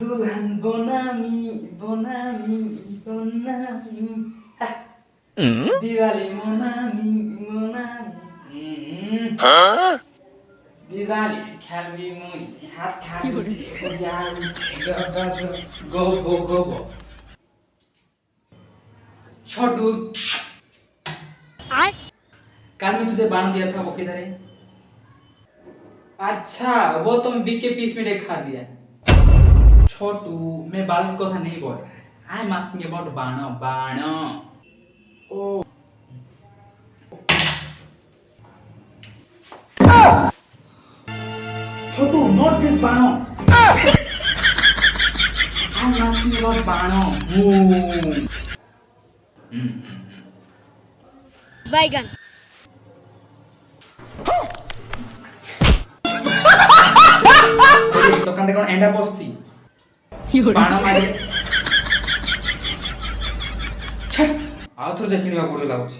दुल्हन बनामी बनामी बनामी दिवाली मनामी मनामी दिवाली खेलबी मुई हाथ खाबी गो गो गो गो छोटू कल मैं तुझे बाण दिया था वो किधर है? अच्छा वो तुम 20 के पीस में खा दिया। छोटू मैं बाल की कथा नहीं बोल रहा। आई एम आस्किंग अबाउट बाण बाण। ओ छोटू नॉट दिस बाण। आई एम आस्किंग अबाउट बाण। बैगन দোকানটা কোন এন্ডা বসছি বাণ মারে আউথর যা কিনবা পড়ে লাগুଛି